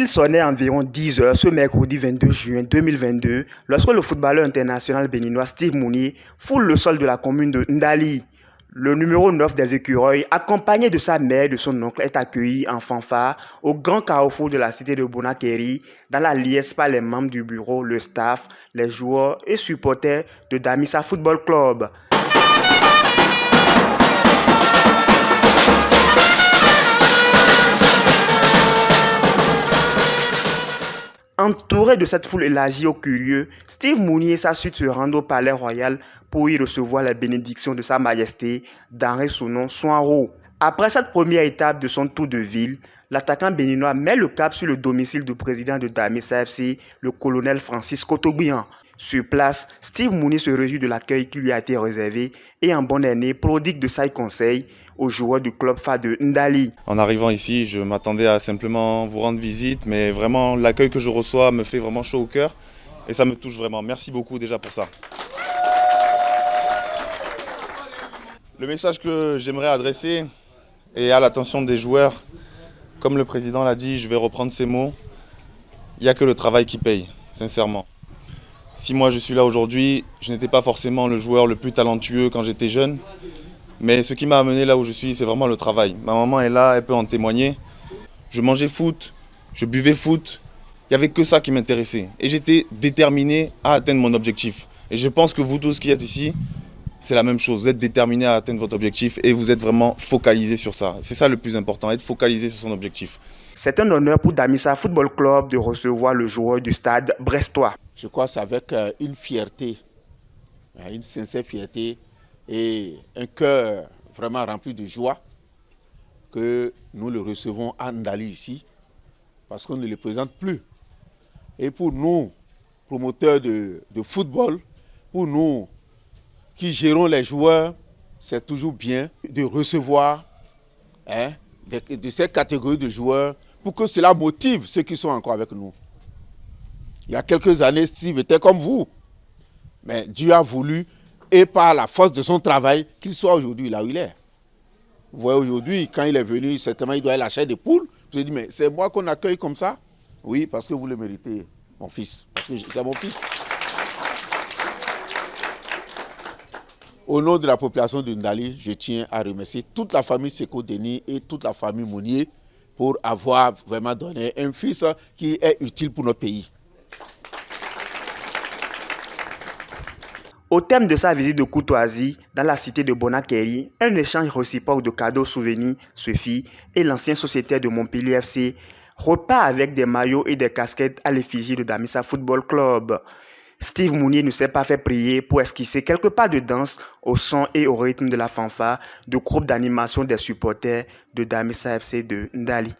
Il sonnait environ 10 heures ce mercredi 22 juin 2022 lorsque le footballeur international béninois Steve Mounier foule le sol de la commune de Ndali. Le numéro 9 des Écureuils, accompagné de sa mère et de son oncle, est accueilli en fanfare au grand carrefour de la cité de Bonakeri, dans la liesse par les membres du bureau, le staff, les joueurs et supporters de Damissa Football Club. Entouré de cette foule élargie aux curieux, Steve Mounier et sa suite se rendent au palais royal pour y recevoir les bénédictions de Sa Majesté Danré Sounon Souarro. Après cette première étape de son tour de ville, l'attaquant béninois met le cap sur le domicile du président de Damissa FC, le colonel Francis Kotogbian. Sur place, Steve Mounier se réjouit de l'accueil qui lui a été réservé et en bon aîné prodigue de sages conseils aux joueurs du club phare de Ndali. En arrivant ici, je m'attendais à simplement vous rendre visite, mais vraiment l'accueil que je reçois me fait vraiment chaud au cœur et ça me touche vraiment. Merci beaucoup déjà pour ça. Le message que j'aimerais adresser est à l'attention des joueurs. Comme le président l'a dit, je vais reprendre ces mots. Il n'y a que le travail qui paye, sincèrement. Si moi je suis là aujourd'hui, je n'étais pas forcément le joueur le plus talentueux quand j'étais jeune. Mais ce qui m'a amené là où je suis, c'est vraiment le travail. Ma maman est là, elle peut en témoigner. Je mangeais foot, je buvais foot. Il n'y avait que ça qui m'intéressait. Et j'étais déterminé à atteindre mon objectif. Et je pense que vous tous qui êtes ici, c'est la même chose. Vous êtes déterminés à atteindre votre objectif et vous êtes vraiment focalisés sur ça. C'est ça le plus important, être focalisé sur son objectif. C'est un honneur pour Damissa Football Club de recevoir le joueur du stade brestois. Je crois que c'est avec une fierté, une sincère fierté et un cœur vraiment rempli de joie que nous le recevons à Ndali ici, parce qu'on ne le présente plus. Et pour nous, promoteurs de football, pour nous qui gérons les joueurs, c'est toujours bien de recevoir de cette catégorie de joueurs pour que cela motive ceux qui sont encore avec nous. Il y a quelques années, Steve était comme vous. Mais Dieu a voulu, et par la force de son travail, qu'il soit aujourd'hui là où il est. Vous voyez, aujourd'hui, quand il est venu, certainement, il doit être la chair de poule. Je dis, mais c'est moi qu'on accueille comme ça? Oui, parce que vous le méritez, mon fils. Parce que c'est mon fils. Au nom de la population de Ndali, je tiens à remercier toute la famille Seko Denis et toute la famille Mounier pour avoir vraiment donné un fils qui est utile pour notre pays. Au thème de sa visite de courtoisie dans la cité de Bonakeri, un échange réciproque de cadeaux souvenirs se fit et l'ancien sociétaire de Montpellier FC repart avec des maillots et des casquettes à l'effigie de Damissa Football Club. Steve Mounier ne s'est pas fait prier pour esquisser quelques pas de danse au son et au rythme de la fanfare du groupe d'animation des supporters de Damissa FC de Ndali.